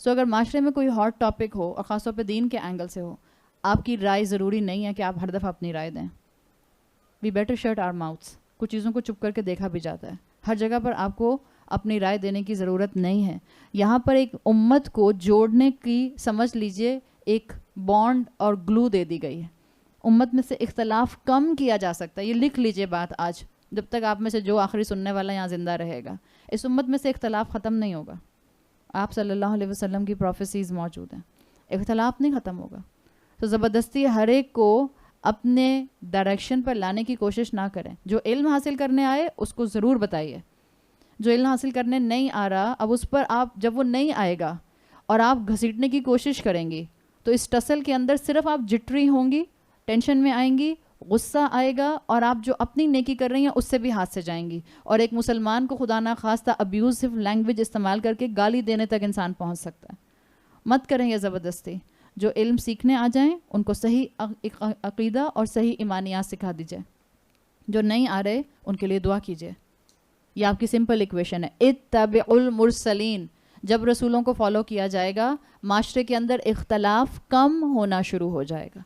سو اگر معاشرے میں کوئی ہاٹ ٹاپک ہو اور خاص طور پہ دین کے اینگل سے ہو، آپ کی رائے ضروری نہیں ہے کہ آپ ہر دفعہ اپنی رائے دیں. We better shut our mouths. کچھ چیزوں کو چپ کر کے دیکھا بھی جاتا ہے. ہر جگہ پر آپ کو اپنی رائے دینے کی ضرورت نہیں ہے. یہاں پر ایک امت کو جوڑنے کی سمجھ لیجئے ایک بانڈ اور گلو دے دی گئی ہے. امت میں سے اختلاف کم کیا جا سکتا ہے. یہ لکھ لیجئے بات آج، جب تک آپ میں سے جو آخری سننے والا یہاں زندہ رہے گا، اس امت میں سے اختلاف ختم نہیں ہوگا. آپ صلی اللہ علیہ وسلم کی پروفیسیز موجود ہیں، اختلاف نہیں ختم ہوگا. تو زبردستی ہر ایک کو اپنے ڈائریکشن پر لانے کی کوشش نہ کریں. جو علم حاصل کرنے آئے اس کو ضرور بتائیے. جو علم حاصل کرنے نہیں آ رہا، اب اس پر آپ جب وہ نہیں آئے گا اور آپ گھسیٹنے کی کوشش کریں گی تو اس ٹسل کے اندر صرف آپ جٹری ہوں گی، ٹینشن میں آئیں گی، غصہ آئے گا، اور آپ جو اپنی نیکی کر رہی ہیں اس سے بھی ہاتھ سے جائیں گی. اور ایک مسلمان کو خدا نخواستہ ابیوزو لینگویج استعمال کر کے گالی دینے تک انسان پہنچ سکتا ہے. مت کریں یہ زبردستی. جو علم سیکھنے آ جائیں ان کو صحیح عقیدہ اور صحیح ایمانیات سکھا دیجئے. جو نہیں آ رہے ان کے لیے دعا کیجئے. یہ آپ کی سمپل ایکویشن ہے. اتبعوا المرسلین. جب رسولوں کو فالو کیا جائے گا، معاشرے کے اندر اختلاف کم ہونا شروع ہو جائے گا.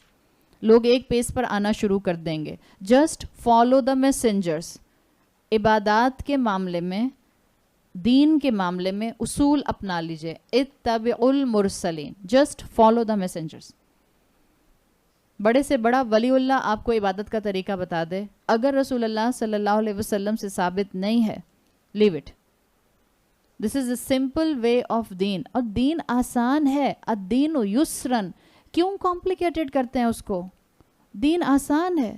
لوگ ایک پیس پر آنا شروع کر دیں گے. Just follow the messengers. عبادات کے معاملے میں، دین کے معاملے میں اصول اپنا لیجئے. اتبعوا المرسلین. Just follow the messengers. بڑے سے بڑا ولی اللہ آپ کو عبادت کا طریقہ بتا دے، اگر رسول اللہ صلی اللہ علیہ وسلم سے ثابت نہیں ہے، leave it. This is a simple way of دین. اور دین آسان ہے. الدین یسرن. کیوں کمپلیکیٹڈ کرتے ہیں اس کو؟ دین آسان ہے.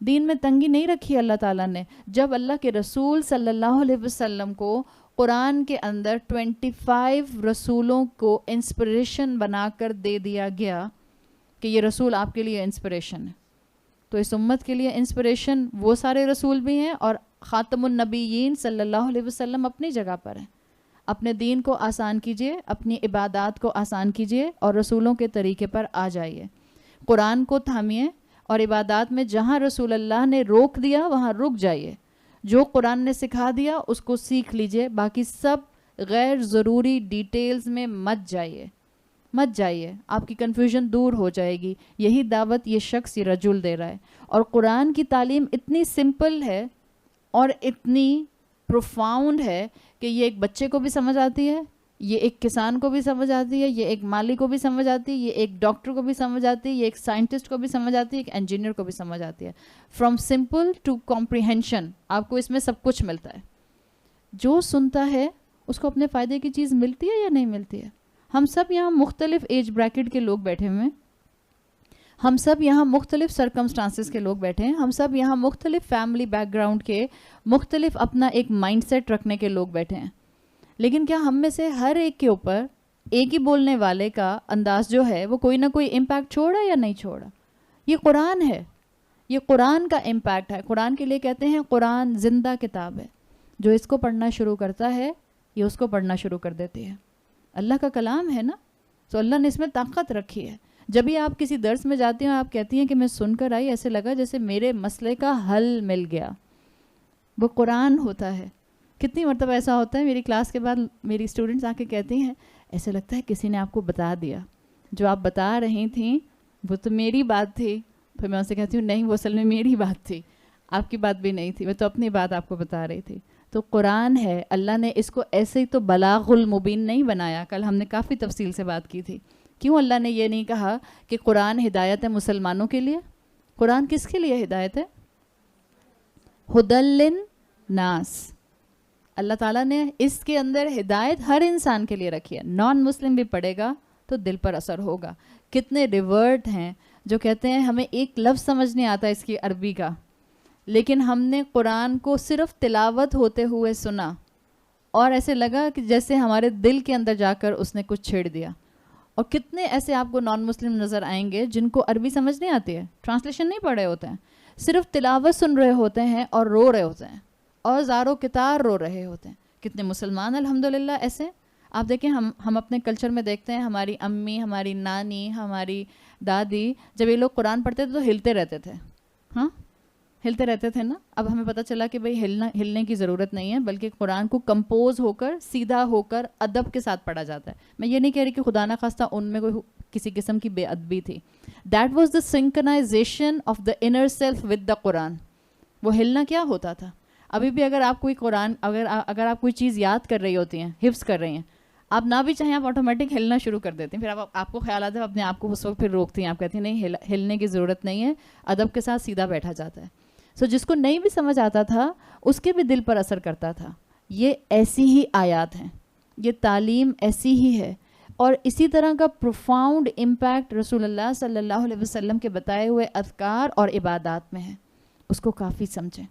دین میں تنگی نہیں رکھی اللہ تعالیٰ نے. جب اللہ کے رسول صلی اللہ علیہ وسلم کو قرآن کے اندر 25 رسولوں کو انسپریشن بنا کر دے دیا گیا کہ یہ رسول آپ کے لیے انسپریشن ہے، تو اس امت کے لیے انسپریشن وہ سارے رسول بھی ہیں، اور خاتم النبیین صلی اللہ علیہ وسلم اپنی جگہ پر ہیں. اپنے دین کو آسان کیجئے، اپنی عبادات کو آسان کیجئے، اور رسولوں کے طریقے پر آ جائیے. قرآن کو تھامیے، اور عبادات میں جہاں رسول اللہ نے روک دیا وہاں رک جائیے. جو قرآن نے سکھا دیا اس کو سیکھ لیجئے. باقی سب غیر ضروری ڈیٹیلز میں مت جائیے. مت جائیے. آپ کی کنفیوژن دور ہو جائے گی. یہی دعوت یہ شخص، یہ رجل دے رہا ہے. اور قرآن کی تعلیم اتنی سمپل ہے اور اتنی پروفاؤنڈ ہے کہ یہ ایک بچے کو بھی سمجھ آتی ہے، یہ ایک کسان کو بھی سمجھ آتی ہے، یہ ایک مالی کو بھی سمجھ آتی ہے، یہ ایک ڈاکٹر کو بھی سمجھ آتی ہے، یہ ایک سائنٹسٹ کو بھی سمجھ آتی ہے، ایک انجینئر کو بھی سمجھ آتی ہے. فرام سمپل ٹو کمپریہنشن آپ کو اس میں سب کچھ ملتا ہے. جو سنتا ہے اس کو اپنے فائدے کی چیز ملتی ہے یا نہیں ملتی ہے؟ ہم سب یہاں مختلف ایج بریکٹ کے لوگ بیٹھے ہوئے ہیں. ہم سب یہاں مختلف سرکمسٹانسز کے لوگ بیٹھے ہیں. ہم سب یہاں مختلف فیملی بیک گراؤنڈ کے، مختلف اپنا ایک مائنڈ سیٹ رکھنے کے لوگ بیٹھے ہیں. لیکن کیا ہم میں سے ہر ایک کے اوپر ایک ہی بولنے والے کا انداز جو ہے وہ کوئی نہ کوئی امپیکٹ چھوڑا یا نہیں چھوڑا؟ یہ قرآن ہے. یہ قرآن کا امپیکٹ ہے. قرآن کے لیے کہتے ہیں قرآن زندہ کتاب ہے. جو اس کو پڑھنا شروع کرتا ہے یہ اس کو پڑھنا شروع کر دیتی ہے. اللہ کا کلام ہے نا، تو اللہ نے اس میں طاقت رکھی ہے. جب بھی آپ کسی درس میں جاتی ہیں آپ کہتی ہیں کہ میں سن کر آئی، ایسے لگا جیسے میرے مسئلے کا حل مل گیا. وہ قرآن ہوتا ہے. کتنی مرتبہ ایسا ہوتا ہے میری کلاس کے بعد میری اسٹوڈنٹس آ کے کہتی ہیں ایسے لگتا ہے کسی نے آپ کو بتا دیا، جو آپ بتا رہی تھیں وہ تو میری بات تھی. پھر میں ان سے کہتی ہوں نہیں، وہ اصل میں میری بات تھی، آپ کی بات بھی نہیں تھی، میں تو اپنی بات آپ کو بتا رہی تھی. تو قرآن ہے. اللہ نے اس کو ایسے ہی تو بلاغ المبین نہیں بنایا. کل ہم نے کافی تفصیل سے بات کی تھی. کیوں اللہ نے یہ نہیں کہا کہ قرآن ہدایت ہے مسلمانوں کے لیے؟ قرآن کس کے لیے ہدایت ہے؟ ہدی للناس. اللہ تعالیٰ نے اس کے اندر ہدایت ہر انسان کے لیے رکھی ہے. نان مسلم بھی پڑھے گا تو دل پر اثر ہوگا. کتنے ریورٹ ہیں جو کہتے ہیں ہمیں ایک لفظ سمجھ نہیں آتا اس کی عربی کا، لیکن ہم نے قرآن کو صرف تلاوت ہوتے ہوئے سنا اور ایسے لگا کہ جیسے ہمارے دل کے اندر جا کر اس نے کچھ چھیڑ دیا. اور کتنے ایسے آپ کو نان مسلم نظر آئیں گے جن کو عربی سمجھ نہیں آتی ہے، ٹرانسلیشن نہیں پڑھے ہوتے ہیں، صرف تلاوت سن رہے ہوتے ہیں اور رو رہے ہوتے ہیں اور زاروں کتار رو رہے ہوتے ہیں. کتنے مسلمان الحمدللہ ایسے. آپ دیکھیں ہم اپنے کلچر میں دیکھتے ہیں ہماری امی، ہماری نانی، ہماری دادی جب یہ لوگ قرآن پڑھتے تھے تو ہلتے رہتے تھے. ہاں ہلتے رہتے تھے نا. اب ہمیں پتہ چلا کہ بھئی ہلنے کی ضرورت نہیں ہے, بلکہ قرآن کو کمپوز ہو کر, سیدھا ہو کر, ادب کے ساتھ پڑھا جاتا ہے. میں یہ نہیں کہہ رہی کہ خدا نخواستہ ان میں کوئی کسی قسم کی بے ادبی تھی. That was the synchronization of the inner self with the Quran. وہ ہلنا کیا ہوتا تھا. ابھی بھی اگر آپ کوئی قرآن اگر آپ کوئی چیز یاد کر رہی ہوتی ہیں, حفظ کر رہی ہیں, آپ نہ بھی چاہیں آپ آٹومیٹک ہلنا شروع کر دیتے ہیں. پھر آپ کو خیال آتا ہے, اپنے آپ کو اس وقت پھر روکتی ہیں, آپ کہتی ہیں نہیں ہلنے کی ضرورت نہیں ہے, ادب کے ساتھ سیدھا بیٹھا جاتا ہے. سو جس کو نہیں بھی سمجھ آتا تھا اس کے بھی دل پر اثر کرتا تھا. یہ ایسی ہی آیات ہیں, یہ تعلیم ایسی ہی ہے, اور اسی طرح کا پروفاؤنڈ امپیکٹ رسول اللہ صلی اللہ علیہ وسلم کے بتائے ہوئے اذکار اور عبادات میں ہے. اس کو کافی سمجھیں,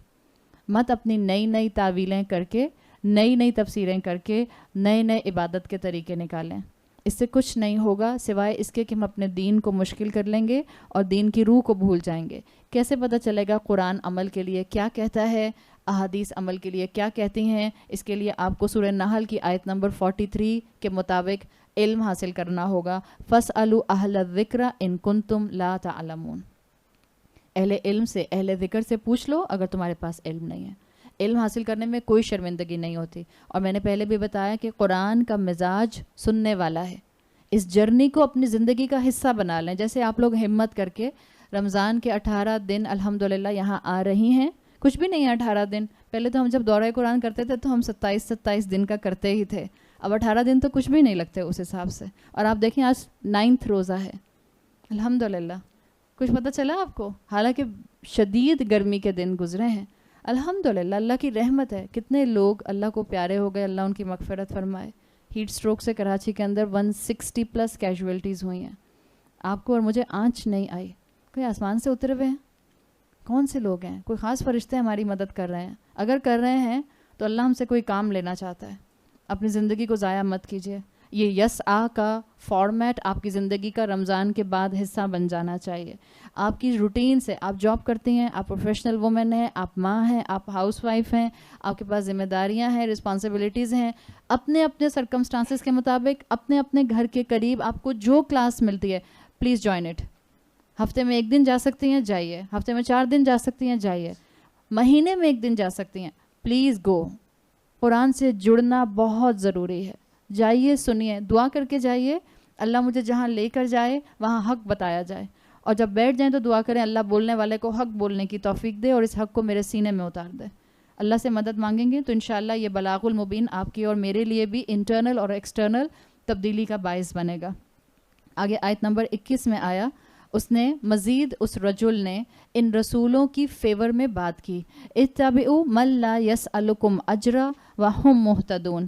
مت اپنی نئی تعویلیں کر کے, نئی تفسیریں کر کے نئے عبادت کے طریقے نکالیں. اس سے کچھ نہیں ہوگا سوائے اس کے کہ ہم اپنے دین کو مشکل کر لیں گے اور دین کی روح کو بھول جائیں گے. کیسے پتہ چلے گا قرآن عمل کے لیے کیا کہتا ہے, احادیث عمل کے لیے کیا کہتی ہیں؟ اس کے لیے آپ کو سورہ نحل کی آیت نمبر 43 کے مطابق علم حاصل کرنا ہوگا. فَاسْأَلُوا أَهْلَ الذِّكْرِ إِن كُنتُمْ لَا تَعْلَمُونَ. اہل علم سے, اہل ذکر سے پوچھ لو اگر تمہارے پاس علم نہیں ہے. علم حاصل کرنے میں کوئی شرمندگی نہیں ہوتی. اور میں نے پہلے بھی بتایا کہ قرآن کا مزاج سننے والا ہے. اس جرنی کو اپنی زندگی کا حصہ بنا لیں. جیسے آپ لوگ ہمت کر کے رمضان کے 18 دن الحمدللہ یہاں آ رہی ہیں. کچھ بھی نہیں ہے 18 دن. پہلے تو ہم جب دورہ قرآن کرتے تھے تو ہم 27 دن کا کرتے ہی تھے. اب 18 دن تو کچھ بھی نہیں لگتے اس حساب سے. اور آپ دیکھیں آج 9واں روزہ ہے الحمدللہ. کچھ پتہ چلا آپ کو؟ حالانکہ شدید گرمی کے دن گزرے ہیں. الحمدللہ اللہ کی رحمت ہے. کتنے لوگ اللہ کو پیارے ہو گئے, اللہ ان کی مغفرت فرمائے. ہیٹ سٹروک سے کراچی کے اندر 160+ کیجویلٹیز ہوئی ہیں. آپ کو اور مجھے آنچ نہیں آئی. کوئی آسمان سے اترے ہوئے ہیں؟ کون سے لوگ ہیں؟ کوئی خاص فرشتے ہماری مدد کر رہے ہیں؟ اگر کر رہے ہیں تو اللہ ہم سے کوئی کام لینا چاہتا ہے. اپنی زندگی کو ضائع مت کیجیے. یہ یس آ کا فارمیٹ آپ کی زندگی کا رمضان کے بعد حصہ بن جانا چاہیے. آپ کی روٹین سے, آپ جاب کرتی ہیں, آپ پروفیشنل وومن ہیں, آپ ماں ہیں, آپ ہاؤس وائف ہیں, آپ کے پاس ذمہ داریاں ہیں, رسپانسبلٹیز ہیں. اپنے اپنے سرکمسٹانسز کے مطابق اپنے اپنے گھر کے قریب آپ کو جو کلاس ملتی ہے پلیز جوائن اٹ. ہفتے میں 1 دن جا سکتی ہیں جائیے, ہفتے میں 4 دن جا سکتی ہیں جائیے, مہینے میں 1 دن جا سکتی ہیں پلیز گو. قرآن سے جڑنا بہت ضروری ہے. جائیے, سنیے, دعا کر کے جائیے, اللہ مجھے جہاں لے کر جائے وہاں حق بتایا جائے. اور جب بیٹھ جائیں تو دعا کریں اللہ بولنے والے کو حق بولنے کی توفیق دے اور اس حق کو میرے سینے میں اتار دے. اللہ سے مدد مانگیں گے تو انشاءاللہ یہ بلاغ المبین آپ کی اور میرے لیے بھی انٹرنل اور ایکسٹرنل تبدیلی کا باعث بنے گا. آگے آیت نمبر 21 میں آیا, اس نے مزید اس رجل نے ان رسولوں کی فیور میں بات کی. اتبعوا من لا یسألکم اجرا وہم مہتدون.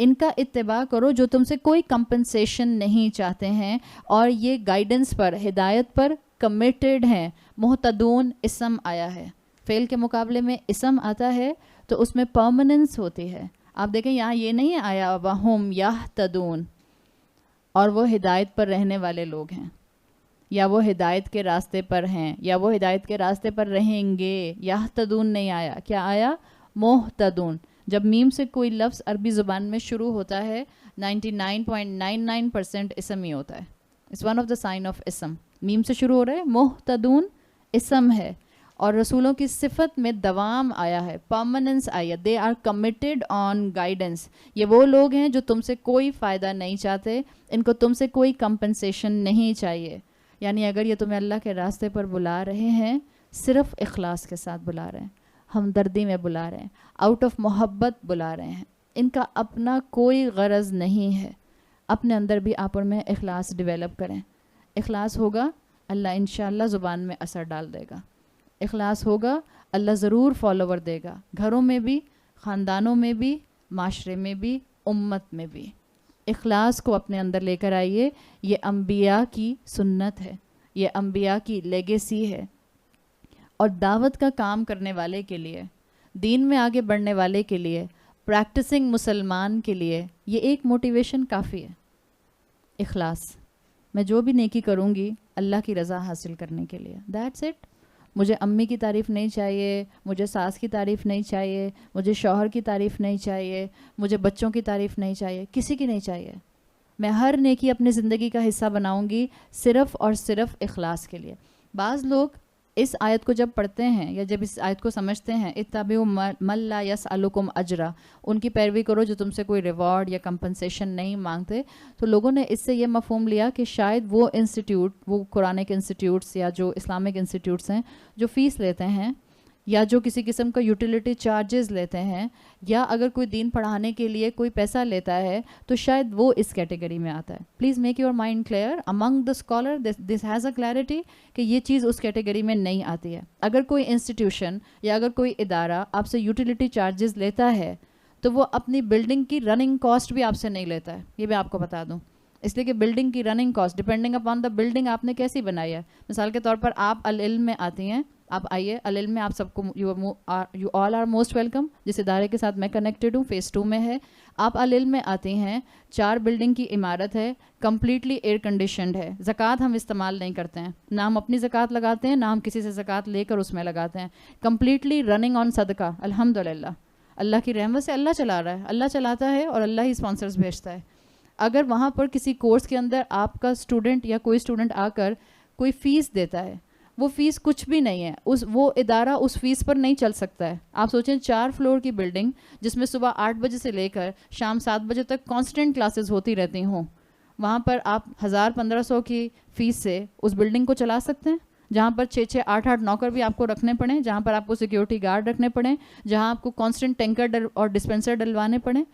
ان کا اتباع کرو جو تم سے کوئی کمپنسیشن نہیں چاہتے ہیں اور یہ گائیڈنس پر, ہدایت پر کمیٹڈ ہیں. مہتدون اسم آیا ہے, فعل کے مقابلے میں اسم آتا ہے تو اس میں پرماننس ہوتی ہے. آپ دیکھیں یہاں یہ نہیں آیا وہم یہتدون, اور وہ ہدایت پر رہنے والے لوگ ہیں, یا وہ ہدایت کے راستے پر ہیں, یا وہ ہدایت کے راستے پر رہیں گے. یہتدون نہیں آیا. کیا آیا؟ مہتدون. جب میم سے کوئی لفظ عربی زبان میں شروع ہوتا ہے 99.99% اسم ہی ہوتا ہے. It's one of the sign of اسم. میم سے شروع ہو رہا ہے, مہتدون اسم ہے. اور رسولوں کی صفت میں دوام آیا ہے, پرماننس آئی ہے. They are committed on guidance. یہ وہ لوگ ہیں جو تم سے کوئی فائدہ نہیں چاہتے, ان کو تم سے کوئی کمپنسیشن نہیں چاہیے. یعنی اگر یہ تمہیں اللہ کے راستے پر بلا رہے ہیں, صرف اخلاص کے ساتھ بلا رہے ہیں, ہمدردی میں بلا رہے ہیں, آؤٹ آف محبت بلا رہے ہیں. ان کا اپنا کوئی غرض نہیں ہے. اپنے اندر بھی آپ اور میں اخلاص ڈیولپ کریں. اخلاص ہوگا اللہ انشاءاللہ زبان میں اثر ڈال دے گا. اخلاص ہوگا اللہ ضرور فالوور دے گا, گھروں میں بھی, خاندانوں میں بھی, معاشرے میں بھی, امت میں بھی. اخلاص کو اپنے اندر لے کر آئیے. یہ انبیاء کی سنت ہے, یہ انبیاء کی لیگیسی ہے. اور دعوت کا کام کرنے والے کے لیے, دین میں آگے بڑھنے والے کے لیے, پریکٹسنگ مسلمان کے لیے یہ ایک موٹیویشن کافی ہے. اخلاص. میں جو بھی نیکی کروں گی اللہ کی رضا حاصل کرنے کے لیے. That's it. مجھے امی کی تعریف نہیں چاہیے, مجھے ساس کی تعریف نہیں چاہیے, مجھے شوہر کی تعریف نہیں چاہیے, مجھے بچوں کی تعریف نہیں چاہیے, کسی کی نہیں چاہیے. میں ہر نیکی اپنی زندگی کا حصہ بناؤں گی صرف اور صرف اخلاص کے لیے. بعض لوگ اس آیت کو جب پڑھتے ہیں یا جب اس آیت کو سمجھتے ہیں اتبعوا من لا یسألکم اجرا، ان کی پیروی کرو جو تم سے کوئی ریوارڈ یا کمپنسیشن نہیں مانگتے، تو لوگوں نے اس سے یہ مفہوم لیا کہ شاید وہ انسٹیٹیوٹ، وہ قرآنک انسٹیٹیوٹس یا جو اسلامک انسٹیٹیوٹس ہیں جو فیس لیتے ہیں یا جو کسی قسم کا یوٹیلیٹی چارجز لیتے ہیں یا اگر کوئی دین پڑھانے کے لیے کوئی پیسہ لیتا ہے تو شاید وہ اس کیٹیگری میں آتا ہے. Please make your mind clear Umang the scholar this has a clarity کہ یہ چیز اس کیٹیگری میں نہیں آتی ہے. اگر کوئی انسٹیٹیوشن یا اگر کوئی ادارہ آپ سے یوٹیلیٹی چارجز لیتا ہے تو وہ اپنی بلڈنگ کی رننگ کاسٹ بھی آپ سے نہیں لیتا ہے، یہ میں آپ کو بتا دوں. اس لیے کہ بلڈنگ کی running cost depending upon the building آپ نے کیسی بنائی ہے. مثال کے طور پر آپ العلم میں آتی ہیں، آپ آئیے العلم میں، آپ سب کو you all are most welcome. جس ادارے کے ساتھ میں کنیکٹڈ ہوں فیز 2 میں ہے. آپ العلم میں آتی ہیں، 4 بلڈنگ کی عمارت ہے، کمپلیٹلی ایئر کنڈیشنڈ ہے. زکوٰۃ ہم استعمال نہیں کرتے ہیں، نہ ہم اپنی زکوٰۃ لگاتے ہیں نہ ہم کسی سے زکوٰۃ لے کر اس میں لگاتے ہیں. کمپلیٹلی رننگ آن صدقہ، الحمدللہ. اللہ کی رحمت سے اللہ چلا رہا ہے، اللہ چلاتا ہے اور اللہ ہی اسپانسرز بھیجتا ہے. اگر وہاں پر کسی کورس کے اندر آپ کا اسٹوڈنٹ یا کوئی اسٹوڈنٹ آ کر کوئی فیس دیتا ہے، وہ فیس کچھ بھی نہیں ہے، وہ ادارہ اس فیس پر نہیں چل سکتا ہے. آپ سوچیں 4 فلور کی بلڈنگ جس میں صبح 8 بجے سے لے کر شام 7 بجے تک کانسٹنٹ کلاسز ہوتی رہتی ہوں، وہاں پر آپ 1000-1500 کی فیس سے اس بلڈنگ کو چلا سکتے ہیں؟ جہاں پر 6-6 8-8 نوکر بھی آپ کو رکھنے پڑیں، جہاں پر آپ کو سیکیورٹی گارڈ رکھنے پڑیں، جہاں آپ کو کانسٹنٹ ٹینکر اور ڈسپینسر ڈلوانے پڑیں.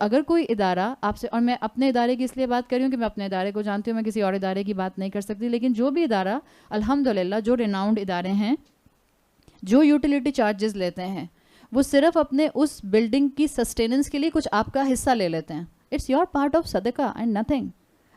اگر کوئی ادارہ آپ سے، اور میں اپنے ادارے کی اس لیے بات کر رہی ہوں کہ میں اپنے ادارے کو جانتی ہوں، میں کسی اور ادارے کی بات نہیں کر سکتی، لیکن جو بھی ادارہ الحمدللہ جو ریناؤنڈ ادارے ہیں جو یوٹیلیٹی چارجز لیتے ہیں وہ صرف اپنے اس بلڈنگ کی سسٹیننس کے لیے کچھ آپ کا حصہ لے لیتے ہیں. اٹس یور پارٹ آف صدقہ اینڈ نتھنگ.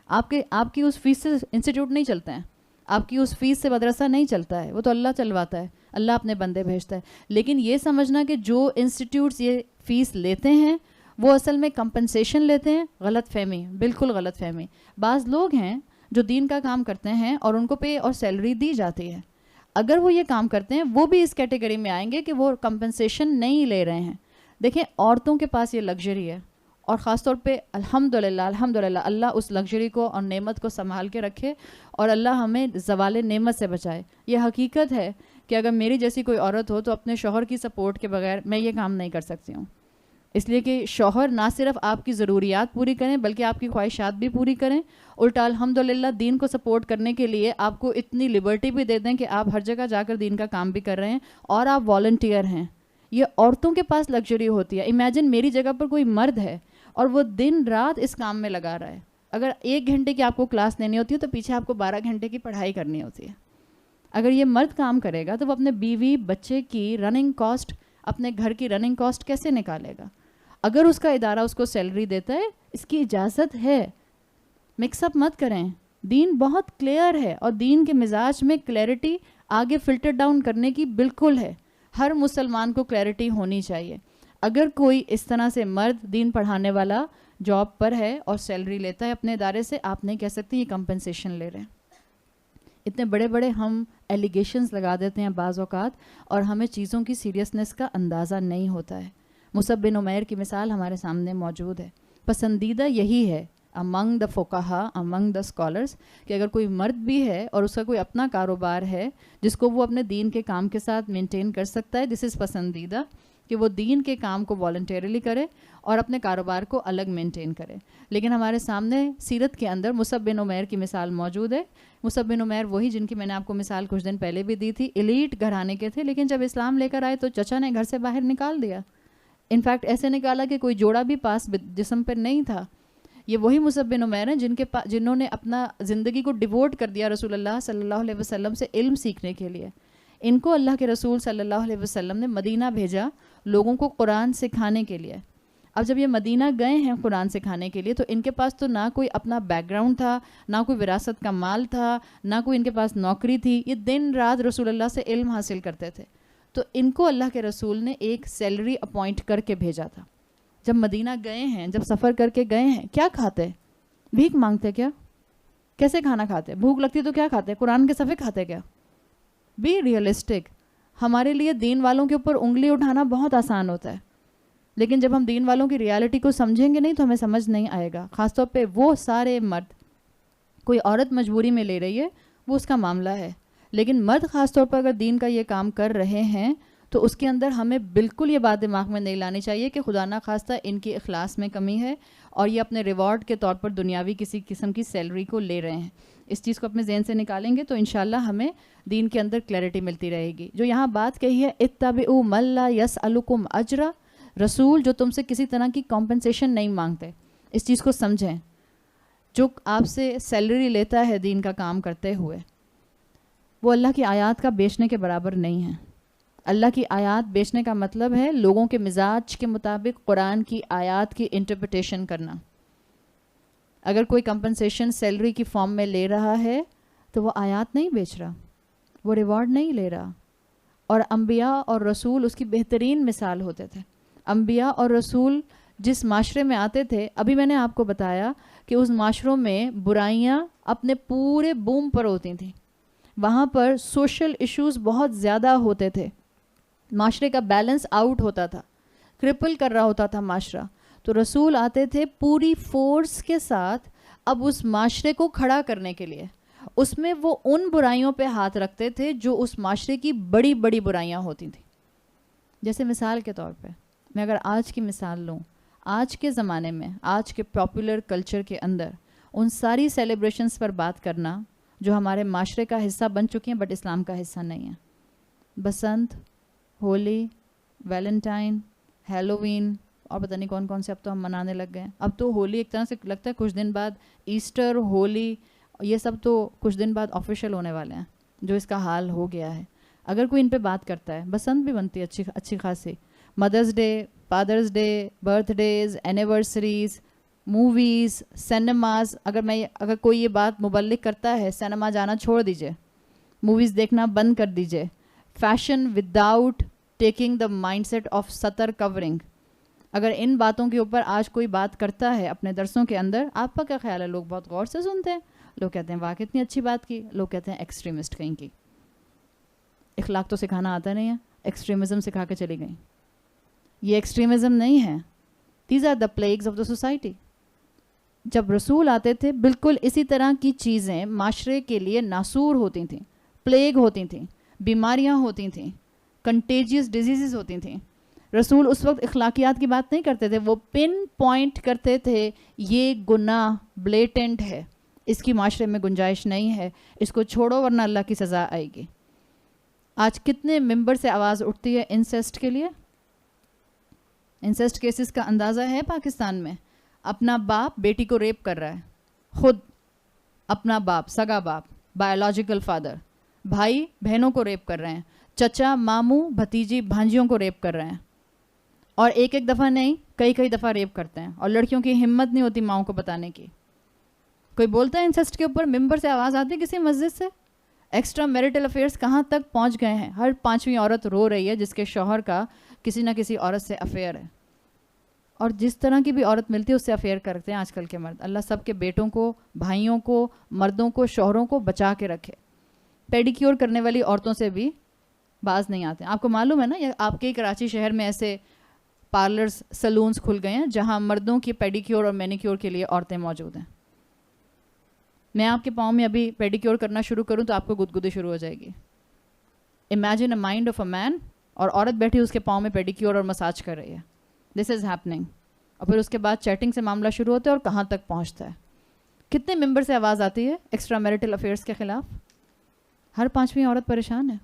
آپ کی اس فیس سے انسٹیٹیوٹ نہیں چلتے ہیں، آپ کی اس فیس سے مدرسہ نہیں چلتا ہے، وہ تو اللہ چلواتا ہے، اللہ اپنے بندے بھیجتا ہے. لیکن یہ سمجھنا کہ جو انسٹیٹیوٹس یہ فیس لیتے ہیں وہ اصل میں کمپنسیشن لیتے ہیں، غلط فہمی، بالکل غلط فہمی. بعض لوگ ہیں جو دین کا کام کرتے ہیں اور ان کو پے اور سیلری دی جاتی ہے. اگر وہ یہ کام کرتے ہیں وہ بھی اس کیٹیگری میں آئیں گے کہ وہ کمپنسیشن نہیں لے رہے ہیں. دیکھیں عورتوں کے پاس یہ لگژری ہے، اور خاص طور پہ الحمدللہ اللہ اس لگژری کو اور نعمت کو سنبھال کے رکھے اور اللہ ہمیں زوال نعمت سے بچائے. یہ حقیقت ہے کہ اگر میری جیسی کوئی عورت ہو تو اپنے شوہر کی سپورٹ کے بغیر میں یہ کام نہیں کر سکتی ہوں. اس لیے کہ شوہر نہ صرف آپ کی ضروریات پوری کریں بلکہ آپ کی خواہشات بھی پوری کریں. الٹا الحمدللہ دین کو سپورٹ کرنے کے لیے آپ کو اتنی لبرٹی بھی دے دیں کہ آپ ہر جگہ جا کر دین کا کام بھی کر رہے ہیں اور آپ والنٹیئر ہیں. یہ عورتوں کے پاس لگژری ہوتی ہے. امیجن میری جگہ پر کوئی مرد ہے اور وہ دن رات اس کام میں لگا رہا ہے. اگر 1 گھنٹے کی آپ کو کلاس لینی ہوتی ہے تو پیچھے آپ کو 12 گھنٹے کی پڑھائی کرنی ہوتی ہے. اگر یہ مرد کام کرے گا تو وہ اپنے بیوی بچے کی رننگ کاسٹ، اپنے گھر کی رننگ کاسٹ کیسے نکالے گا؟ اگر اس کا ادارہ اس کو سیلری دیتا ہے، اس کی اجازت ہے. مکس اپ مت کریں. دین بہت کلیئر ہے اور دین کے مزاج میں کلیئرٹی آگے فلٹر ڈاؤن کرنے کی بالکل ہے. ہر مسلمان کو کلیئرٹی ہونی چاہیے. اگر کوئی اس طرح سے مرد دین پڑھانے والا جاب پر ہے اور سیلری لیتا ہے اپنے ادارے سے، آپ نہیں کہہ سکتے یہ کمپنسیشن لے رہے ہیں. اتنے بڑے بڑے ہم ایلیگیشنز لگا دیتے ہیں بعض اوقات اور ہمیں چیزوں کی سیریسنس کا اندازہ نہیں ہوتا ہے. مصعب بن عمیر کی مثال ہمارے سامنے موجود ہے. پسندیدہ یہی ہے امنگ دا فقہا، امنگ دا اسکالرس، کہ اگر کوئی مرد بھی ہے اور اس کا کوئی اپنا کاروبار ہے جس کو وہ اپنے دین کے کام کے ساتھ مینٹین کر سکتا ہے، دس از پسندیدہ کہ وہ دین کے کام کو والنٹیرلی کرے اور اپنے کاروبار کو الگ مینٹین کرے. لیکن ہمارے سامنے سیرت کے اندر مصعب بن عمیر کی مثال موجود ہے. مصعب بن عمیر وہی جن کی میں نے آپ کو مثال کچھ دن پہلے بھی دی تھی. ایلیٹ گھرانے کے تھے، لیکن جب اسلام لے کر آئے تو چچا نے گھر سے باہر نکال دیا. انفیکٹ ایسے نکالا کہ کوئی جوڑا بھی پاس جسم پر نہیں تھا. یہ وہی مصعب بن عمیر ہیں جنہوں نے اپنا زندگی کو ڈیووٹ کر دیا رسول اللہ صلی اللہ علیہ وسلم سے علم سیکھنے کے لیے. ان کو اللہ کے رسول صلی اللہ علیہ وسلم نے مدینہ بھیجا لوگوں کو قرآن سکھانے کے لیے. اب جب یہ مدینہ گئے ہیں قرآن سکھانے کے لیے تو ان کے پاس تو نہ کوئی اپنا بیک گراؤنڈ تھا، نہ کوئی وراثت کا مال تھا، نہ کوئی ان کے پاس نوکری تھی. یہ دن رات رسول اللہ سے علم حاصل کرتے تھے. تو ان کو اللہ کے رسول نے ایک سیلری اپوائنٹ کر کے بھیجا تھا. جب مدینہ گئے ہیں، جب سفر کر کے گئے ہیں، کیا کھاتے؟ بھیک مانگتے کیا؟ کیسے کھانا کھاتے؟ بھوک لگتی تو کیا کھاتے؟ قرآن کے صفحے کھاتے کیا؟ Be realistic. ہمارے لیے دین والوں کے اوپر انگلی اٹھانا بہت آسان ہوتا ہے، لیکن جب ہم دین والوں کی ریالٹی کو سمجھیں گے نہیں تو ہمیں سمجھ نہیں آئے گا. خاص طور پہ وہ سارے مرد، کوئی عورت مجبوری میں لے رہی ہے وہ اس کا معاملہ ہے، لیکن مرد خاص طور پر اگر دین کا یہ کام کر رہے ہیں تو اس کے اندر ہمیں بالکل یہ بات دماغ میں نہیں لانی چاہیے کہ خدا نخواستہ ان کی اخلاص میں کمی ہے اور یہ اپنے ریوارڈ کے طور پر دنیاوی کسی قسم کی سیلری کو لے رہے ہیں. اس چیز کو اپنے ذہن سے نکالیں گے تو انشاءاللہ ہمیں دین کے اندر کلیئرٹی ملتی رہے گی. جو یہاں بات کہی ہے اتبعوا من لا یسألکم اجرا، رسول جو تم سے کسی طرح کی کمپنسیشن نہیں مانگتے، اس چیز کو سمجھیں. جو آپ سے سیلری لیتا ہے دین کا کام کرتے ہوئے، وہ اللہ کی آیات کا بیچنے کے برابر نہیں ہے. اللہ کی آیات بیچنے کا مطلب ہے لوگوں کے مزاج کے مطابق قرآن کی آیات کی انٹرپریٹیشن کرنا. اگر کوئی کمپنسیشن سیلری کی فارم میں لے رہا ہے تو وہ آیات نہیں بیچ رہا، وہ ریوارڈ نہیں لے رہا. اور انبیاء اور رسول اس کی بہترین مثال ہوتے تھے. انبیاء اور رسول جس معاشرے میں آتے تھے، ابھی میں نے آپ کو بتایا کہ اس معاشروں میں برائیاں اپنے پورے بوم پر ہوتی تھیں، وہاں پر سوشل ایشوز بہت زیادہ ہوتے تھے، معاشرے کا بیلنس آؤٹ ہوتا تھا، کرپل کر رہا ہوتا تھا معاشرہ. تو رسول آتے تھے پوری فورس کے ساتھ اب اس معاشرے کو کھڑا کرنے کے لیے. اس میں وہ ان برائیوں پہ ہاتھ رکھتے تھے جو اس معاشرے کی بڑی بڑی برائیاں ہوتی تھیں. جیسے مثال کے طور پہ میں اگر آج کی مثال لوں، آج کے زمانے میں آج کے پاپولر کلچر کے اندر ان ساری سیلیبریشنز پر بات کرنا جو ہمارے معاشرے کا حصہ بن چکی ہیں بٹ اسلام کا حصہ نہیں ہیں. بسنت، ہولی، ویلنٹائن، ہیلووین اور پتہ نہیں کون کون سے اب تو ہم منانے لگ گئے ہیں. اب تو ہولی ایک طرح سے لگتا ہے کچھ دن بعد ایسٹر، ہولی، یہ سب تو کچھ دن بعد آفیشیل ہونے والے ہیں، جو اس کا حال ہو گیا ہے. اگر کوئی ان پہ بات کرتا ہے، بسنت بھی بنتی ہے اچھی خاصی، mother's day, father's day, birthdays, anniversaries, movies, cinemas. اگر کوئی یہ بات مبلغ کرتا ہے سینما جانا چھوڑ دیجئے، موویز دیکھنا بند کر دیجئے. Fashion without taking the mindset of سطر کورنگ. اگر ان باتوں کے اوپر آج کوئی بات کرتا ہے اپنے درسوں کے اندر، آپ کا کیا خیال ہے؟ لوگ بہت غور سے سنتے ہیں، لوگ کہتے ہیں واہ کتنی اچھی بات کی، لوگ کہتے ہیں ایکسٹریمسٹ کہیں کی. اخلاق تو سکھانا آتا نہیں ہے، ایکسٹریمزم سکھا کے چلی گئیں. یہ ایکسٹریمزم نہیں ہے، these are the plagues of the society. جب رسول آتے تھے بالکل اسی طرح کی چیزیں معاشرے کے لیے ناسور ہوتی تھیں، پلیگ ہوتی تھیں، بیماریاں ہوتی تھیں، کنٹیجیس ڈیزیزز ہوتی تھیں. رسول اس وقت اخلاقیات کی بات نہیں کرتے تھے، وہ پن پوائنٹ کرتے تھے یہ گناہ بلیٹنٹ ہے، اس کی معاشرے میں گنجائش نہیں ہے، اس کو چھوڑو ورنہ اللہ کی سزا آئے گی. آج کتنے ممبر سے آواز اٹھتی ہے انسیسٹ کے لیے؟ انسیسٹ کیسز کا اندازہ ہے پاکستان میں. اپنا باپ بیٹی کو ریپ کر رہا ہے، خود اپنا باپ، سگا باپ، بایولوجیکل فادر. بھائی بہنوں کو ریپ کر رہے ہیں، چچا، ماموں، بھتیجی، بھانجیوں کو ریپ کر رہے ہیں. اور ایک دفعہ نہیں، کئی دفعہ ریپ کرتے ہیں. اور لڑکیوں کی ہمت نہیں ہوتی ماؤں کو بتانے کی. کوئی بولتا ہے انسیسٹ کے اوپر؟ ممبر سے آواز آتی ہے کسی مسجد سے؟ ایکسٹرا میریٹل افیئرس کہاں تک پہنچ گئے ہیں. ہر 5ویں عورت رو رہی ہے جس کے شوہر کا کسی نہ کسی عورت سے افیئر ہے. اور جس طرح کی بھی عورت ملتی ہے اس سے افیئر کرتے ہیں آج کل کے مرد. اللہ سب کے بیٹوں کو، بھائیوں کو، مردوں کو، شوہروں کو بچا کے رکھے. پیڈیکیور کرنے والی عورتوں سے بھی باز نہیں آتے. آپ کو معلوم ہے نا، آپ کے کراچی شہر میں ایسے پارلرز، سلونز کھل گئے ہیں جہاں مردوں کی پیڈیکیور اور مینیکیور کے لیے عورتیں موجود ہیں. میں آپ کے پاؤں میں ابھی پیڈیکیور کرنا شروع کروں تو آپ کو گدگدی شروع ہو جائے گی. امیجن اے مائنڈ آف اے مین، اور عورت بیٹھی اس کے پاؤں میں پیڈیکیور اور مساج کر رہی ہے. دس از ہیپننگ. اور پھر اس کے بعد چیٹنگ سے معاملہ شروع ہوتا ہے اور کہاں تک پہنچتا ہے. کتنے ممبر سے آواز آتی ہے ایکسٹرا میریٹل افیئرس کے خلاف؟ ہر 5ویں عورت پریشان ہے،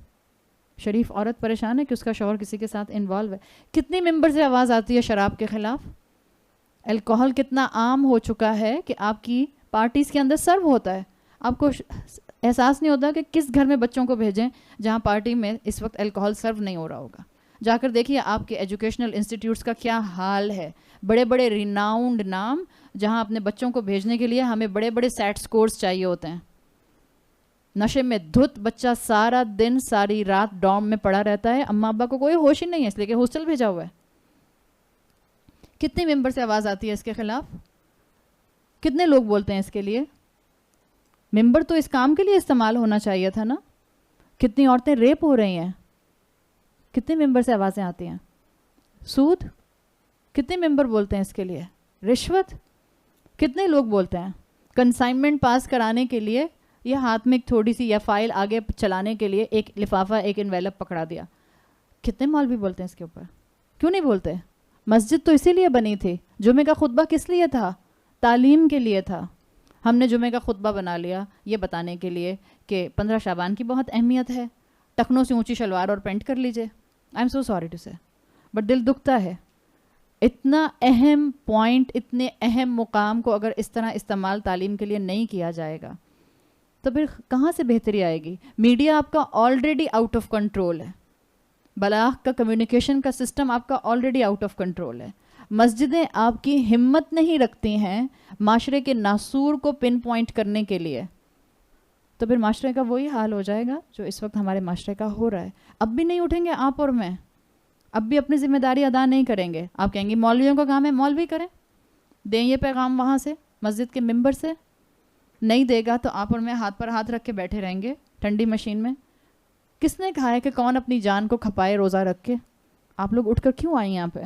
شریف عورت پریشان ہے کہ اس کا شوہر کسی کے ساتھ انوالو ہے. کتنی ممبر سے آواز آتی ہے شراب کے خلاف؟ الکوہل کتنا عام ہو چکا ہے کہ آپ کی پارٹیز کے اندر سرو ہوتا ہے. آپ کو احساس نہیں ہوتا کہ کس گھر میں بچوں کو بھیجیں جہاں پارٹی میں اس وقت الکوہل سرو نہیں ہو رہا ہوگا. جا کر دیکھیے آپ کے ایجوکیشنل انسٹیٹیوٹس کا کیا حال ہے. بڑے بڑے ریناؤنڈ نام جہاں اپنے بچوں کو بھیجنے کے لیے ہمیں بڑے بڑے سیٹ سکورز چاہیے ہوتے ہیں. نشے میں دھت بچہ سارا دن ساری رات ڈارم میں پڑا رہتا ہے، اماں ابا کو کوئی ہوش ہی نہیں ہے اس لیے کہ ہاسٹل بھیجا ہوا ہے. کتنے ممبر سے آواز آتی ہے اس کے خلاف؟ کتنے لوگ بولتے ہیں اس کے لیے؟ ممبر تو اس کام کے لیے استعمال ہونا چاہیے تھا نا. کتنی عورتیں ریپ ہو رہی ہیں، کتنے ممبر سے آوازیں آتی ہیں؟ سود، کتنے ممبر بولتے ہیں اس کے لیے؟ رشوت، کتنے لوگ بولتے ہیں؟ کنسائنمنٹ پاس کرانے کے لیے یہ ہاتھ میں ایک تھوڑی سی یا فائل آگے چلانے کے لیے ایک لفافہ ایک انویلپ پکڑا دیا. کتنے مولوی بولتے ہیں اس کے اوپر؟ کیوں نہیں بولتے؟ مسجد تو اسی لیے بنی تھی. جمعے کا خطبہ کس لیے تھا؟ تعلیم کے لیے تھا. ہم نے جمعے کا خطبہ بنا لیا یہ بتانے کے لیے کہ 15 شعبان کی بہت اہمیت ہے, ٹخنوں سے اونچی شلوار اور پینٹ کر لیجئے. I am so sorry to say, but دل دکھتا ہے. اتنا اہم پوائنٹ, اتنے اہم مقام کو اگر اس طرح استعمال تعلیم کے لیے نہیں کیا جائے گا تو پھر کہاں سے بہتری آئے گی؟ میڈیا آپ کا آلریڈی آؤٹ آف کنٹرول ہے, بلاغ کا کمیونیکیشن کا سسٹم آپ کا آلریڈی آؤٹ آف کنٹرول ہے. مسجدیں آپ کی ہمت نہیں رکھتی ہیں معاشرے کے ناسور کو پن پوائنٹ کرنے کے لیے, تو پھر معاشرے کا وہی حال ہو جائے گا جو اس وقت ہمارے معاشرے کا ہو رہا ہے. اب بھی نہیں اٹھیں گے آپ اور میں, اب بھی اپنی ذمہ داری ادا نہیں کریں گے. آپ کہیں گے مولویوں کا کام ہے, مولوی کریں, دیں یہ پیغام وہاں سے مسجد کے ممبر سے. نہیں دے گا تو آپ اور میں ہاتھ پر ہاتھ رکھ کے بیٹھے رہیں گے ٹھنڈی مشین میں. کس نے کہا ہے کہ کون اپنی جان کو کھپائے روزہ رکھ کے؟ آپ لوگ اٹھ کر کیوں آئیں یہاں پہ؟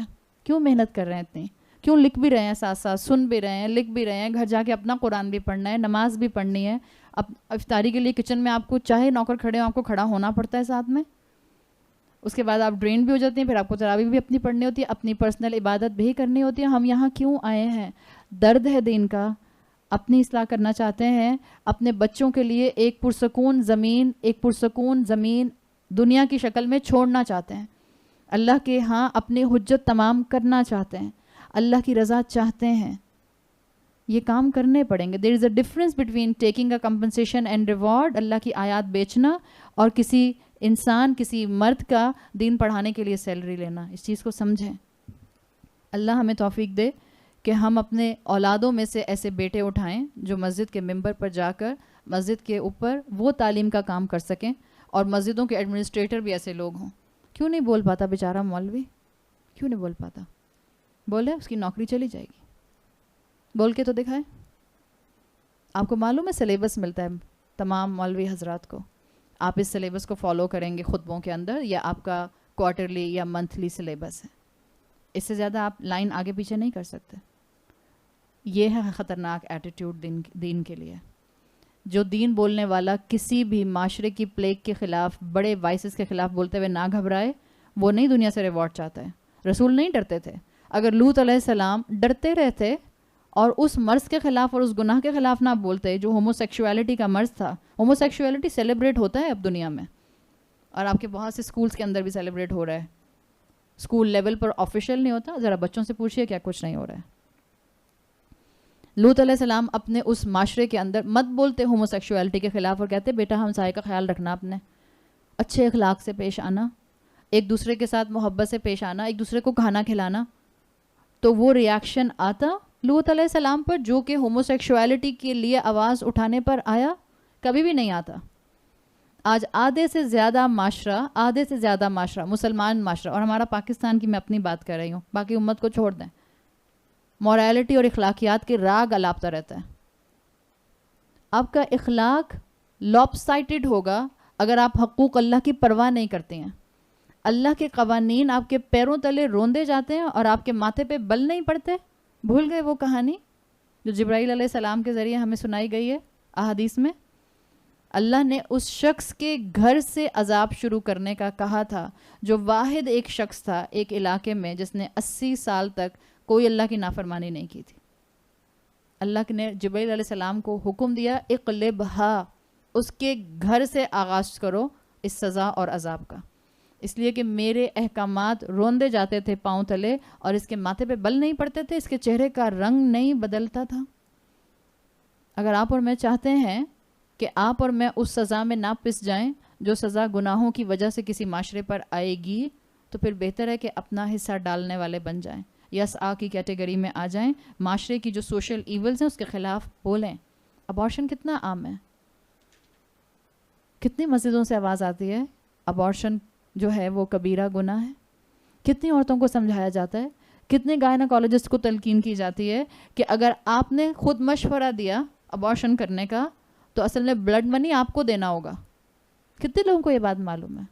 کیوں محنت کر رہے ہیں اتنی؟ کیوں لکھ بھی رہے ہیں, ساتھ ساتھ سن بھی رہے ہیں, لکھ بھی رہے ہیں, گھر جا کے اپنا قرآن بھی پڑھنا ہے, نماز بھی پڑھنی ہے. اب افطاری کے لیے کچن میں آپ کو چاہے نوکر کھڑے ہوں آپ کو کھڑا ہونا پڑتا ہے ساتھ میں. اس کے بعد آپ ڈرین بھی ہو جاتی ہیں, پھر آپ کو تراویح بھی اپنی پڑھنی ہوتی ہے, اپنی پرسنل عبادت بھی کرنی ہوتی ہے. ہم یہاں کیوں آئے ہیں؟ درد ہے دین کا, اپنی اصلاح کرنا چاہتے ہیں, اپنے بچوں کے لیے ایک پرسکون زمین دنیا کی شکل میں چھوڑنا چاہتے ہیں, اللہ کے ہاں اپنی حجت تمام کرنا چاہتے ہیں, اللہ کی رضا چاہتے ہیں. یہ کام کرنے پڑیں گے. There is a difference between taking a compensation and reward, اللہ کی آیات بیچنا, اور کسی انسان کسی مرد کا دین پڑھانے کے لیے سیلری لینا. اس چیز کو سمجھیں. اللہ ہمیں توفیق دے کہ ہم اپنے اولادوں میں سے ایسے بیٹے اٹھائیں جو مسجد کے ممبر پر جا کر مسجد کے اوپر وہ تعلیم کا کام کر سکیں, اور مسجدوں کے ایڈمنسٹریٹر بھی ایسے لوگ ہوں. کیوں نہیں بول پاتا بیچارہ مولوی؟ کیوں نہیں بول پاتا؟ بولے اس کی نوکری چلی جائے گی. بول کے تو دکھائے. آپ کو معلوم ہے سلیبس ملتا ہے تمام مولوی حضرات کو, آپ اس سلیبس کو فالو کریں گے خطبوں کے اندر, یا آپ کا کوارٹرلی یا منتھلی سلیبس ہے. اس سے زیادہ آپ لائن آگے پیچھے نہیں کر سکتے. یہ ہے خطرناک ایٹیٹیوڈ دین کے لیے. جو دین بولنے والا کسی بھی معاشرے کی پلیگ کے خلاف, بڑے وائسز کے خلاف بولتے ہوئے نہ گھبرائے, وہ نہیں دنیا سے ریوارڈ چاہتا ہے. رسول نہیں ڈرتے تھے. اگر لوط علیہ السلام ڈرتے رہتے اور اس مرض کے خلاف اور اس گناہ کے خلاف نہ بولتے جو ہومو سیکشولیٹی کا مرض تھا. ہومو سیکشولیٹی سیلیبریٹ ہوتا ہے اب دنیا میں, اور آپ کے بہت سے اسکولس کے اندر بھی سیلیبریٹ ہو رہا ہے. اسکول لیول پر آفیشیل نہیں ہوتا, ذرا بچوں سے پوچھئے کیا کچھ نہیں ہو رہا ہے. لوط علیہ السلام اپنے اس معاشرے کے اندر مت بولتے ہومو سیکشولیٹی کے خلاف, اور کہتے بیٹا ہمسائے کا خیال رکھنا, اپنے اچھے اخلاق سے پیش آنا, ایک دوسرے کے ساتھ محبت سے پیش آنا, ایک دوسرے کو کھانا کھلانا. تو وہ ریاکشن آتا لوط علیہ السلام پر جو کہ ہومو سیکشولیٹی کے لیے آواز اٹھانے پر آیا؟ کبھی بھی نہیں آتا. آج آدھے سے زیادہ معاشرہ مسلمان معاشرہ, اور ہمارا پاکستان کی میں اپنی بات کر رہی ہوں, باقی امت کو چھوڑ دیں, مورالٹی اور اخلاقیات کے راگ الاپتا رہتا ہے. آپ کا اخلاق لاپ سائٹڈ ہوگا اگر آپ حقوق اللہ کی پرواہ نہیں کرتے ہیں. اللہ کے قوانین آپ کے پیروں تلے روندے جاتے ہیں اور آپ کے ماتھے پہ بل نہیں پڑتے. بھول گئے وہ کہانی جو جبرائیل علیہ السلام کے ذریعے ہمیں سنائی گئی ہے احادیث میں؟ اللہ نے اس شخص کے گھر سے عذاب شروع کرنے کا کہا تھا جو واحد ایک شخص تھا ایک علاقے میں جس نے 80 سال تک کوئی اللہ کی نافرمانی نہیں کی تھی. اللہ نے جبرائیل علیہ السلام کو حکم دیا اقلبھا, اس کے گھر سے آغاز کرو اس سزا اور عذاب کا, اس لیے کہ میرے احکامات روندے جاتے تھے پاؤں تلے, اور اس کے ماتھے پہ بل نہیں پڑتے تھے, اس کے چہرے کا رنگ نہیں بدلتا تھا. اگر آپ اور میں چاہتے ہیں کہ آپ اور میں اس سزا میں نہ پس جائیں جو سزا گناہوں کی وجہ سے کسی معاشرے پر آئے گی, تو پھر بہتر ہے کہ اپنا حصہ ڈالنے والے بن جائیں, یس آ کی کیٹیگری میں آ جائیں, معاشرے کی جو سوشل ایولز ہیں اس کے خلاف بولیں. ابارشن کتنا عام ہے, کتنی مسجدوں سے آواز آتی ہے ابارشن جو ہے وہ کبیرہ گناہ ہے. کتنی عورتوں کو سمجھایا جاتا ہے, کتنے گائنیکالوجسٹ کو تلقین کی جاتی ہے کہ اگر آپ نے خود مشورہ دیا ابارشن کرنے کا تو اصل میں بلڈ منی آپ کو دینا ہوگا. کتنے لوگوں کو یہ بات معلوم ہے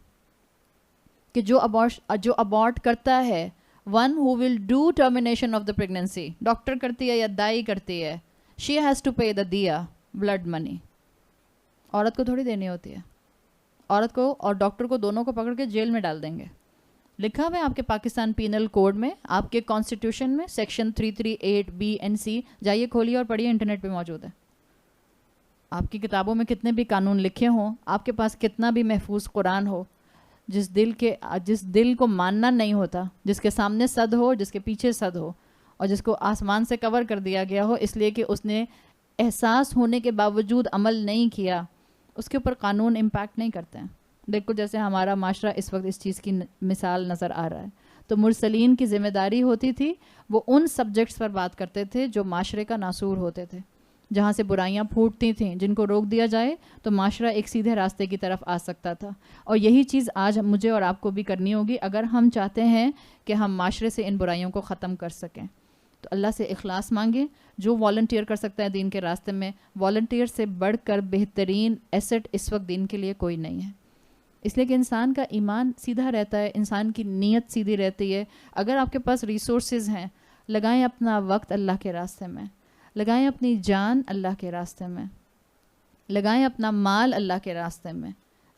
کہ جو ابارٹ کرتا ہے, one who will do termination of the pregnancy, doctor کرتی ہے یا دائی کرتی ہے, شی ہیز ٹو پے دا دیا بلڈ منی. عورت کو تھوڑی دینی ہوتی ہے. عورت کو اور ڈاکٹر کو دونوں کو پکڑ کے جیل میں ڈال دیں گے. لکھا ہوا ہے آپ کے پاکستان پینل کوڈ میں, آپ کے کانسٹیٹیوشن میں سیکشن 338 بی اینڈ سی, جائیے کھولیے اور پڑھیے, انٹرنیٹ پہ موجود ہے. آپ کی کتابوں میں کتنے بھی قانون لکھے ہوں, آپ کے پاس کتنا بھی محفوظ قرآن ہو, جس دل کو ماننا نہیں ہوتا, جس کے سامنے صد ہو, جس کے پیچھے صد ہو, اور جس کو آسمان سے کور کر دیا گیا ہو اس لیے کہ اس نے احساس ہونے کے باوجود عمل نہیں کیا, اس کے اوپر قانون امپیکٹ نہیں کرتے ہیں. دیکھو جیسے ہمارا معاشرہ اس وقت اس چیز کی مثال نظر آ رہا ہے. تو مرسلین کی ذمہ داری ہوتی تھی, وہ ان سبجیکٹس پر بات کرتے تھے جو معاشرے کا ناسور ہوتے تھے, جہاں سے برائیاں پھوٹتی تھیں, جن کو روک دیا جائے تو معاشرہ ایک سیدھے راستے کی طرف آ سکتا تھا. اور یہی چیز آج مجھے اور آپ کو بھی کرنی ہوگی اگر ہم چاہتے ہیں کہ ہم معاشرے سے ان برائیوں کو ختم کر سکیں. تو اللہ سے اخلاص مانگیں. جو والنٹیئر کر سکتا ہے دین کے راستے میں, والنٹیئر سے بڑھ کر بہترین ایسٹ اس وقت دین کے لیے کوئی نہیں ہے. اس لیے کہ انسان کا ایمان سیدھا رہتا ہے, انسان کی نیت سیدھی رہتی ہے. اگر آپ کے پاس ریسورسز ہیں, لگائیں اپنا وقت اللہ کے راستے میں, لگائیں اپنی جان اللہ کے راستے میں, لگائیں اپنا مال اللہ کے راستے میں.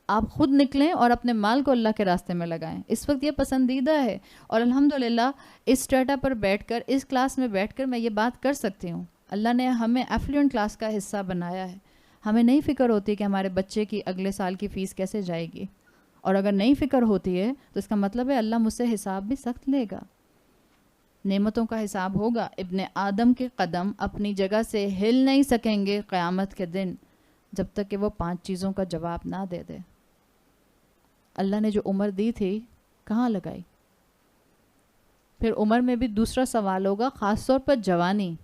آپ خود نکلیں اور اپنے مال کو اللہ کے راستے میں لگائیں. اس وقت یہ پسندیدہ ہے, اور الحمدللہ اس اسٹیٹا پر بیٹھ کر, اس کلاس میں بیٹھ کر میں یہ بات کر سکتی ہوں. اللہ نے ہمیں ایفلوئنٹ کلاس کا حصہ بنایا ہے. ہمیں نہیں فکر ہوتی کہ ہمارے بچے کی اگلے سال کی فیس کیسے جائے گی, اور اگر نہیں فکر ہوتی ہے تو اس کا مطلب ہے اللہ مجھ سے حساب بھی سخت لے گا, نعمتوں کا حساب ہوگا. ابن آدم کے قدم اپنی جگہ سے ہل نہیں سکیں گے قیامت کے دن جب تک کہ وہ 5 چیزوں کا جواب نہ دے دے. اللہ نے جو عمر دی تھی کہاں لگائی؟ پھر عمر میں بھی دوسرا سوال ہوگا, خاص طور پر جوانی.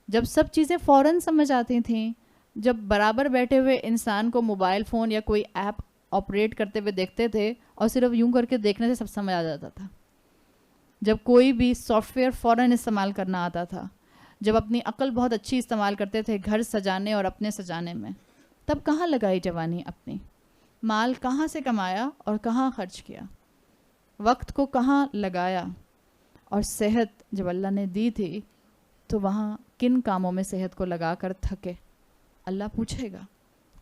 جب سب چیزیں فوراً سمجھ آتی تھیں, جب برابر بیٹھے ہوئے انسان کو موبائل فون یا کوئی ایپ آپریٹ کرتے ہوئے دیکھتے تھے اور صرف یوں کر کے دیکھنے سے سب سمجھ آ جاتا تھا, جب کوئی بھی سافٹ ویئر فوراً استعمال کرنا آتا تھا, جب اپنی عقل بہت اچھی استعمال کرتے تھے گھر سجانے اور اپنے سجانے میں, تب کہاں لگائی جوانی اپنی؟ مال کہاں سے کمایا اور کہاں خرچ کیا؟ وقت کو کہاں لگایا؟ اور صحت جب اللہ نے دی تھی تو وہاں کن کاموں میں صحت کو لگا کر تھکے؟ اللہ پوچھے گا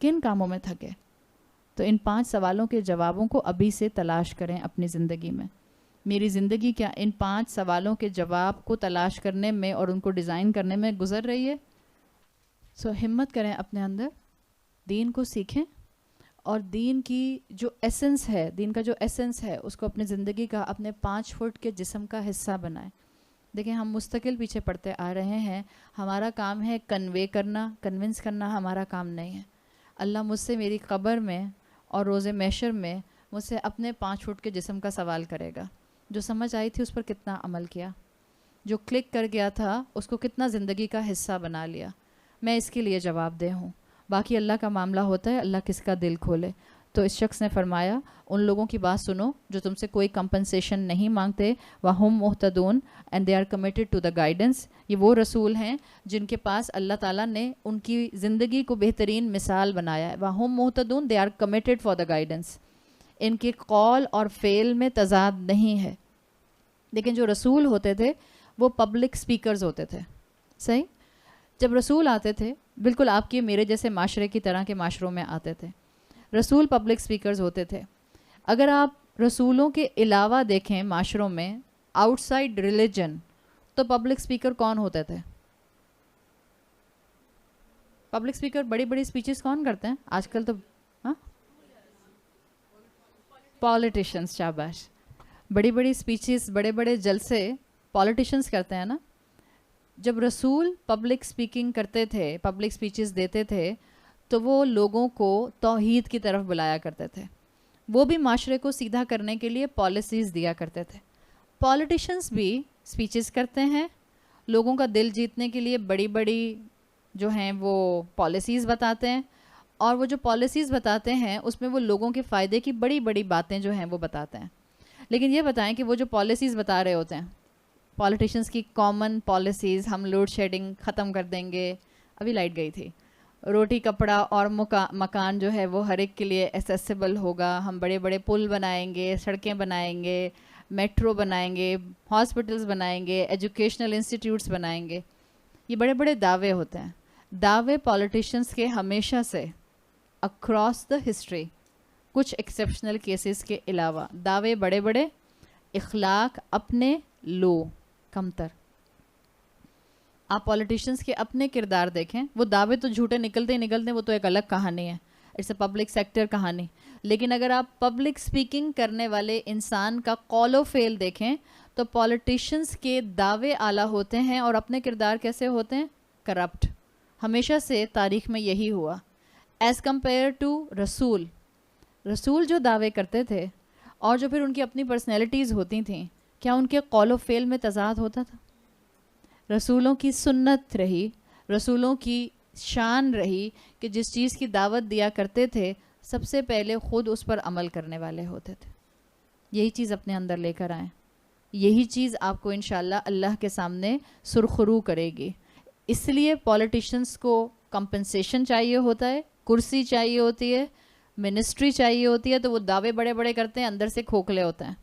کن کاموں میں تھکے. تو ان 5 سوالوں کے جوابوں کو ابھی سے تلاش کریں اپنی زندگی میں. میری زندگی کیا ان 5 سوالوں کے جواب کو تلاش کرنے میں اور ان کو ڈیزائن کرنے میں گزر رہی ہے؟ سو ہمت کریں اپنے اندر, دین کو سیکھیں, اور دین کی جو ایسنس ہے, دین کا جو ایسنس ہے اس کو اپنی زندگی کا, اپنے 5 فٹ کے جسم کا حصہ بنائیں. دیکھیں ہم مستقل پیچھے پڑتے آ رہے ہیں. ہمارا کام ہے کنوے کرنا, کنونس کرنا ہمارا کام نہیں ہے. اللہ مجھ سے میری قبر میں اور روز محشر میں مجھ سے اپنے 5 فٹ کے جسم کا سوال کرے گا. جو سمجھ آئی تھی اس پر کتنا عمل کیا, جو کلک کر گیا تھا اس کو کتنا زندگی کا حصہ بنا لیا. میں اس کے لیے جواب دہ ہوں. باقی اللہ کا معاملہ ہوتا ہے, اللہ کس کا دل کھولے. تو اس شخص نے فرمایا ان لوگوں کی بات سنو جو تم سے کوئی کمپنسیشن نہیں مانگتے, وَهُمْ مُهْتَدُونَ and they are committed to the guidance. یہ وہ رسول ہیں جن کے پاس اللہ تعالیٰ نے ان کی زندگی کو بہترین مثال بنایا ہے. وَهُمْ مُهْتَدُونَ they are committed for the guidance. ان کے قول اور فعل میں تضاد نہیں ہے. لیکن جو رسول ہوتے تھے وہ پبلک سپیکرز ہوتے تھے. صحیح, جب رسول آتے تھے بالکل آپ کے میرے جیسے معاشرے کی طرح کے معاشروں میں آتے تھے. رسول پبلک سپیکرز ہوتے تھے. اگر آپ رسولوں کے علاوہ دیکھیں معاشروں میں آؤٹ سائڈ ریلیجن, تو پبلک سپیکر کون ہوتے تھے؟ پبلک سپیکر بڑی بڑی سپیچز کون کرتے ہیں آج کل؟ تو پالیٹیشنس. شاباش, بڑی بڑی سپیچز, بڑے بڑے جلسے پالیٹیشنس کرتے ہیں نا. جب رسول پبلک سپیکنگ کرتے تھے, پبلک سپیچز دیتے تھے, تو وہ لوگوں کو توحید کی طرف بلایا کرتے تھے. وہ بھی معاشرے کو سیدھا کرنے کے لیے پالیسیز دیا کرتے تھے. پالیٹیشنس بھی سپیچز کرتے ہیں, لوگوں کا دل جیتنے کے لیے بڑی بڑی جو ہیں وہ پالیسیز بتاتے ہیں, اور وہ جو پالیسیز بتاتے ہیں اس میں وہ لوگوں کے فائدے کی بڑی بڑی باتیں جو ہیں وہ بتاتے ہیں. لیکن یہ بتائیں کہ وہ جو پالیسیز بتا رہے ہوتے ہیں, پالیٹیشنس کی کامن پالیسیز, ہم لوڈ شیڈنگ ختم کر دیں گے, ابھی لائٹ گئی تھی, روٹی کپڑا اور مکان جو ہے وہ ہر ایک کے لیے ایسیسیبل ہوگا, ہم بڑے بڑے پل بنائیں گے, سڑکیں بنائیں گے, میٹرو بنائیں گے, ہاسپٹلز بنائیں گے, ایجوکیشنل انسٹیٹیوٹس بنائیں گے. یہ بڑے بڑے دعوے ہوتے ہیں. دعوے پالیٹیشنس کے ہمیشہ سے اکراس دا ہسٹری, کچھ ایکسیپشنل کیسز کے علاوہ دعوے بڑے بڑے, اخلاق اپنے لو, کمتر. آپ پولیٹیشنس کے اپنے کردار دیکھیں, وہ دعوے تو جھوٹے نکلتے ہی نکلتے ہیں, وہ تو ایک الگ کہانی ہے, اٹس اے پبلک سیکٹر کہانی. لیکن اگر آپ پبلک سپیکنگ کرنے والے انسان کا قول و فعل دیکھیں تو پولیٹیشنس کے دعوے اعلیٰ ہوتے ہیں اور اپنے کردار کیسے ہوتے ہیں؟ کرپٹ. ہمیشہ سے تاریخ میں یہی ہوا, ایز کمپیئر ٹو رسول. رسول جو دعوے کرتے تھے اور جو پھر ان کی اپنی پرسنالٹیز ہوتی تھیں, کیا ان کے قول و فعل میں تضاد ہوتا تھا؟ رسولوں کی سنت رہی, رسولوں کی شان رہی کہ جس چیز کی دعوت دیا کرتے تھے سب سے پہلے خود اس پر عمل کرنے والے ہوتے تھے. یہی چیز اپنے اندر لے کر آئیں, یہی چیز آپ کو انشاءاللہ اللہ کے سامنے سرخرو کرے گی. اس لیے پولیٹیشنس کو کمپنسیشن چاہیے ہوتا ہے, کرسی چاہیے ہوتی ہے, منسٹری چاہیے ہوتی ہے, تو وہ دعوے بڑے بڑے کرتے ہیں, اندر سے کھوکھلے ہوتے ہیں.